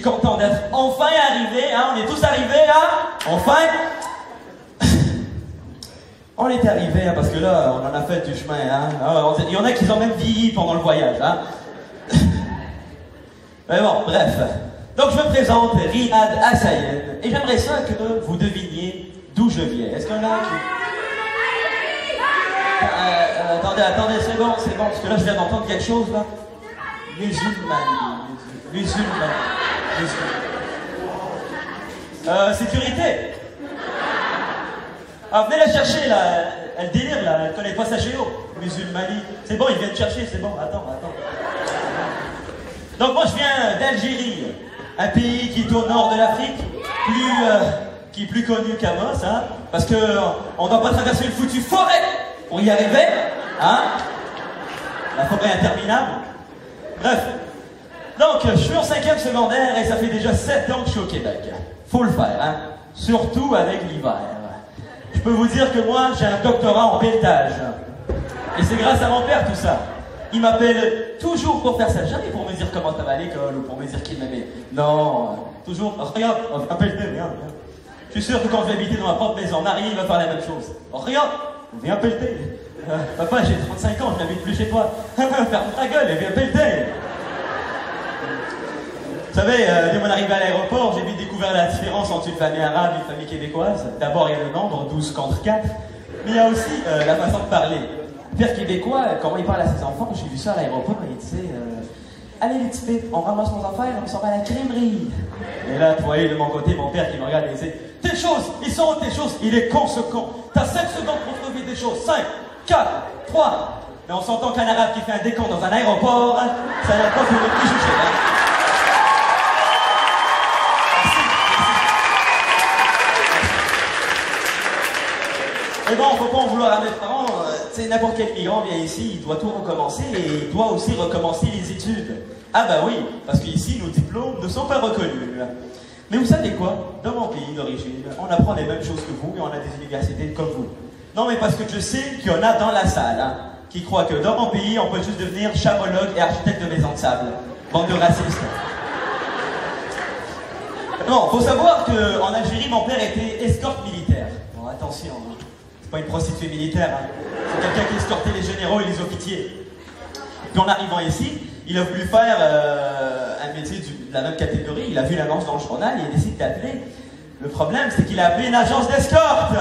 content d'être enfin arrivé, hein, on est tous arrivés, hein, enfin. On est arrivés, hein, parce que là, on en a fait du chemin, hein. Il y en a qui ont même vieilli pendant le voyage, hein. Mais bon, bref. Donc je me présente, Riyad Assayen, et j'aimerais ça que vous deviniez d'où je viens. Est-ce qu'il y en a qui... attendez, c'est bon, parce que là je viens d'entendre quelque chose, là. Musulmane. Sécurité. Ah, venez la chercher, là. Elle délire, là. Elle connaît pas sa géo. Musulmanie. C'est bon, il vient de chercher, c'est bon. Attends. Donc moi, je viens d'Algérie. Un pays qui est au nord de l'Afrique. Qui est plus connu qu'Amos, hein. Parce que on doit pas traverser une foutue forêt pour y arriver, hein. La forêt interminable. Bref. Donc, je suis en 5e secondaire et ça fait déjà 7 ans que je suis au Québec. Faut le faire, hein. Surtout avec l'hiver. Je peux vous dire que moi, j'ai un doctorat en pelletage. Et c'est grâce à mon père, tout ça. Il m'appelle toujours pour faire ça. Jamais pour me dire comment ça va à l'école ou pour me dire qu'il m'aimait. Non, toujours. Oh, regarde, on va pelleter, viens. Je suis sûr que quand je vais habiter dans ma propre maison, Marie va faire la même chose. Oh, regarde, viens pelleter. Papa, j'ai 35 ans, je n'habite plus chez toi. Ferme ta gueule et viens pelleter. Vous savez, dès mon arrivée à l'aéroport, j'ai vite découvert la différence entre une famille arabe et une famille québécoise. D'abord, il y a le nombre, 12 contre 4. Mais il y a aussi la façon de parler. Le père québécois, comment il parle à ses enfants, j'ai vu ça à l'aéroport, il disait allez les petits pépes, on ramasse nos affaires, on s'en va à la crèmerie. Et là, tu voyais de mon côté mon père qui me regarde et disait tes choses, ils sont où tes choses? Il est con ce con. T'as 5 secondes pour trouver des choses. 5, 4, 3. Mais on s'entend qu'un arabe qui fait un décompte dans un aéroport, ça n'a pas fait le préjugé, hein. Mais bon, faut pas en vouloir à mes parents. Tu sais, n'importe quel migrant vient ici, il doit tout recommencer et il doit aussi recommencer les études. Ah bah oui, parce qu'ici, nos diplômes ne sont pas reconnus. Mais vous savez quoi? Dans mon pays d'origine, on apprend les mêmes choses que vous et on a des universités comme vous. Non, mais parce que je sais qu'il y en a dans la salle, hein, qui croient que dans mon pays, on peut juste devenir chamologue et architecte de maison de sable. Bande de racistes. Non, faut savoir qu'en Algérie, mon père était escorte militaire. Bon, attention, hein. C'est pas une prostituée militaire, hein. C'est quelqu'un qui escortait les généraux et les officiers. Puis en arrivant ici, il a voulu faire un métier de la même catégorie. Il a vu l'annonce dans le journal et il décide d'appeler. Le problème, c'est qu'il a appelé une agence d'escorte.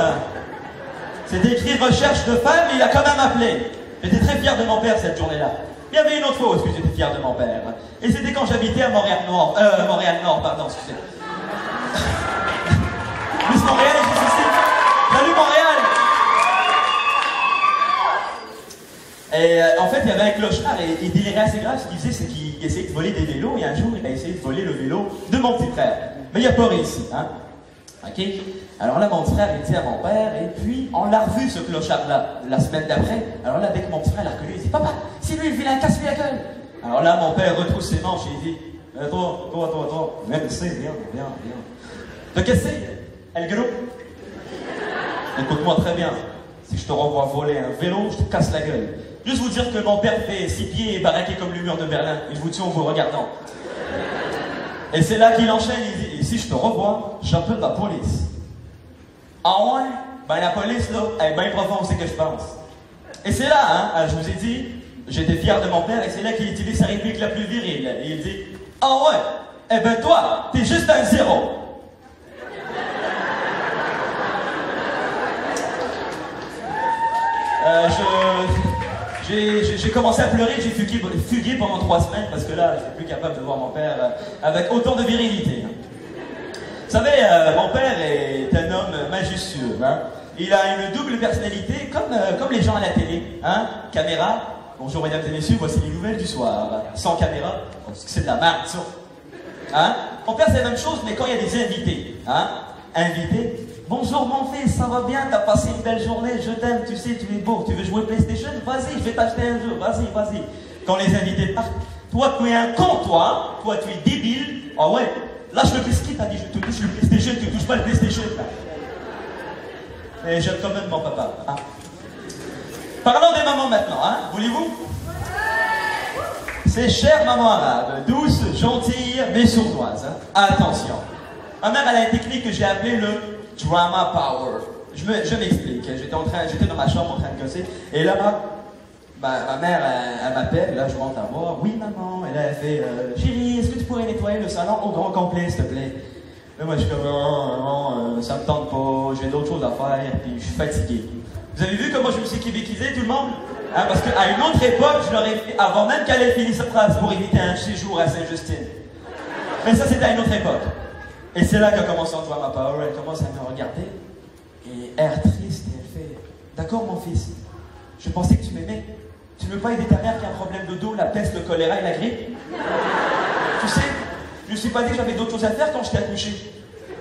C'était écrit recherche de femmes, mais il a quand même appelé. J'étais très fier de mon père cette journée-là. Il y avait une autre fois où j'étais fier de mon père. Et c'était quand j'habitais à Montréal-Nord, excusez. Miss Montréal est juste ici. Salut Montréal! Et en fait, il y avait un clochard et il délirait assez grave. Ce qu'il faisait, c'est qu'il essayait de voler des vélos. Et un jour, il a essayé de voler le vélo de mon petit frère. Mais il n'a pas réussi, hein? Ok? Alors là, mon petit frère, il dit à mon père, et puis on l'a revu, ce clochard-là, la semaine d'après. Alors là, dès que mon petit frère l'a reconnu, il dit, papa, c'est lui le vilain, casse-lui la gueule. Alors là, mon père retrousse ses manches et il dit, toi, même c'est, viens. T'as cassé? Elle gros? Écoute-moi très bien. Si je te revois voler un vélo, je te casse la gueule. Juste vous dire que mon père fait 6 pieds et baraqué comme le mur de Berlin. Il vous tue en vous regardant. Et c'est là qu'il enchaîne, il dit, et si je te revois, j'appelle la police. Ah ouais? Ben la police, là, elle est bien profonde, c'est que je pense. Et c'est là, hein, je vous ai dit, j'étais fier de mon père, et c'est là qu'il utilise sa réplique la plus virile. Et il dit, ah ouais? Eh ben toi, t'es juste un zéro. J'ai commencé à pleurer, j'ai fugué pendant 3 semaines parce que là, je suis plus capable de voir mon père avec autant de virilité. Hein. Vous savez, mon père est un homme majestueux. Hein. Il a une double personnalité, comme les gens à la télé. Hein. Caméra. Bonjour mesdames et messieurs, voici les nouvelles du soir. Sans caméra, c'est de la merde ça. Hein. Mon père c'est la même chose, mais quand il y a des invités. Hein. Invités. Bonjour mon fils, ça va bien, t'as passé une belle journée, je t'aime, tu sais, tu es beau, tu veux jouer PlayStation? Vas-y, je vais t'acheter un jeu, vas-y. Quand les invités partent, toi tu es un con, toi tu es débile, ah ouais, lâche le biscuit, t'as dit je te touche le PlayStation, tu touches pas le PlayStation. Mais j'aime quand même mon papa. Hein. Parlons des mamans maintenant, hein, voulez-vous? C'est chère maman arabe, douce, gentille, mais sournoise. Hein. Attention. Ma mère, elle a une technique que j'ai appelée le drama power. Je m'explique. J'étais dans ma chambre en train de gosser, et là, ma mère, elle m'appelle, là, je rentre à moi. Oui, maman. Et là, elle fait chérie, est-ce que tu pourrais nettoyer le salon au grand complet, s'il te plaît? Mais moi, je suis comme non, ça me tente pas, j'ai d'autres choses à faire, puis je suis fatigué. Vous avez vu comment je me suis québécisé, tout le monde? Hein, parce qu'à une autre époque, je l'aurais fait avant même qu'elle ait fini sa phrase pour éviter un séjour à Sainte-Justine. Mais ça, c'était à une autre époque. Et c'est là qu'a commencé Antoine ma power. Elle commence à me regarder, et air triste, et elle fait d'accord, mon fils, je pensais que tu m'aimais. Tu ne veux pas aider ta mère qui a un problème de dos, la peste, le choléra et la grippe? Tu sais, je ne me suis pas dit que j'avais d'autres choses à faire quand je t'ai accouché.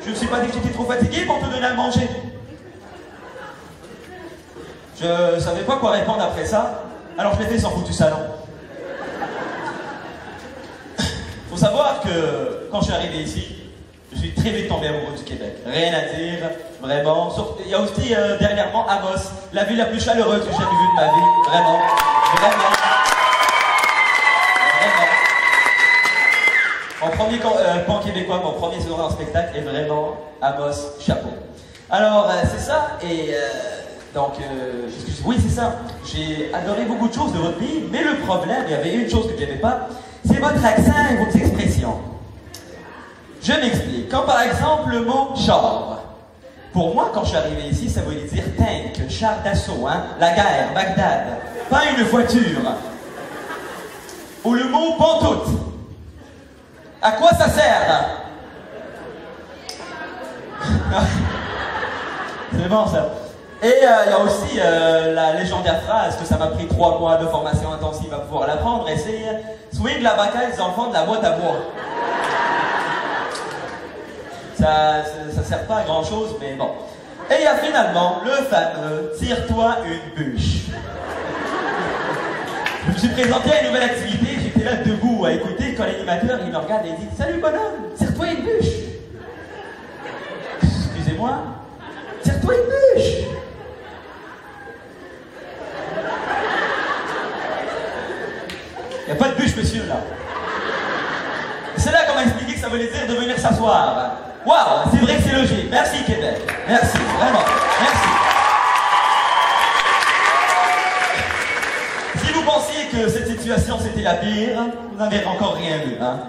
Je ne me suis pas dit que j'étais trop fatigué pour te donner à manger. Je savais pas quoi répondre après ça, alors je l'ai fait sans foutu salon. Faut savoir que quand je suis arrivé ici, je suis très vite tombé amoureux du Québec. Rien à dire, vraiment. Il y a aussi dernièrement Amos, la ville la plus chaleureuse que j'ai jamais vue de ma vie. Vraiment. Vraiment. Mon premier pan québécois, mon premier séjour en spectacle est vraiment Amos, chapeau. Alors, c'est ça, et oui, c'est ça. J'ai adoré beaucoup de choses de votre pays, mais le problème, il y avait une chose que je n'aimais pas, c'est votre accent et vos expressions. Je m'explique. Quand par exemple le mot char, pour moi, quand je suis arrivé ici, ça voulait dire tank, char d'assaut, hein, la guerre, Bagdad, pas une voiture. Ou le mot pantoute. À quoi ça sert? C'est bon ça. Et il y a aussi la légendaire phrase que ça m'a pris 3 mois de formation intensive à pouvoir l'apprendre, et c'est swing la bacaille des enfants de la boîte à bois. Ça sert pas à grand chose, mais bon. Et il y a finalement le fameux tire-toi une bûche. Je me suis présenté à une nouvelle activité, j'étais là debout à écouter quand l'animateur il me regarde et il dit salut bonhomme, tire-toi une bûche. Excusez-moi, tire-toi une bûche. Il n'y a pas de bûche, monsieur, là. C'est là qu'on m'a expliqué que ça voulait dire de venir s'asseoir. Waouh, c'est vrai que c'est logique. Merci, Québec. Merci, vraiment. Merci. Si vous pensiez que cette situation, c'était la pire, vous n'avez encore rien vu, hein.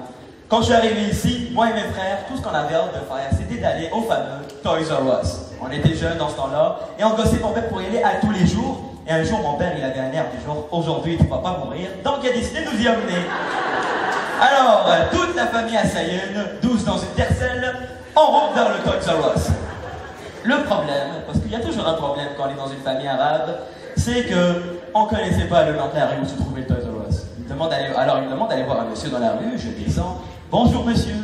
Quand je suis arrivé ici, moi et mes frères, tout ce qu'on avait hâte de faire, c'était d'aller au fameux Toys R Us. On était jeunes dans ce temps-là, et on gossait mon père pour y aller à tous les jours. Et un jour, mon père, il avait un air du genre, aujourd'hui, tu ne vas pas mourir, donc il a décidé de nous y emmener. Alors, toute la famille assaillenne, 12 dans une tercelle, en route vers le Toys R Us. Le problème, parce qu'il y a toujours un problème quand on est dans une famille arabe, c'est que on ne connaissait pas le nom de la rue où se trouvait le Toys R Us. Il demande d'aller voir un monsieur dans la rue, je descends. Bonjour monsieur,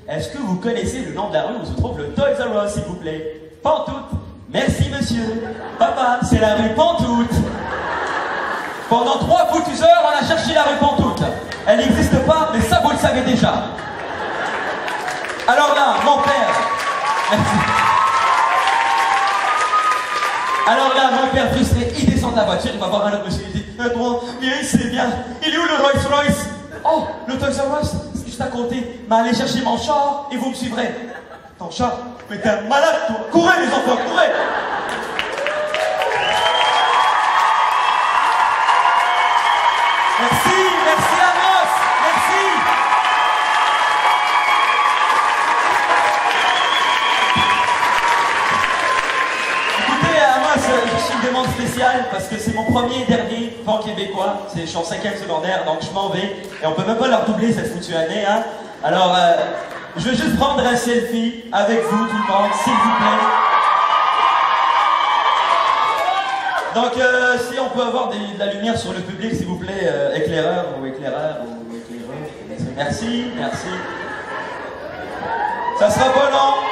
est-ce que vous connaissez le nom de la rue où se trouve le Toys R Us, s'il vous plaît? Pantoute. Merci monsieur. Papa, c'est la rue Pantoute. Pendant 3 foutues heures, on a cherché la rue Pantoute. Elle n'existe pas, mais ça vous le savez déjà. Alors là, mon père... Merci. Alors là, mon père frustré, il descend de la voiture, il va voir un autre monsieur, il dit toi, viens ici, viens. Il est où le Rolls Royce? Oh, le Toys R Us, c'est juste à côté. Mais allez chercher mon char et vous me suivrez. Ton char? Mais t'es un malade, toi. Courez, les enfants, courez. Merci, merci Amos, merci. Écoutez, Amos, je suis une demande spéciale parce que c'est mon premier et dernier pan québécois. Je suis en 5e secondaire, donc je m'en vais. Et on peut même pas leur doubler cette foutue année, hein. Alors, je veux juste prendre un selfie avec vous, tout le monde, s'il vous plaît. Donc, si on peut avoir de la lumière sur le public, s'il vous plaît, éclaireur ou éclaireur. Merci, merci. Ça sera pas long.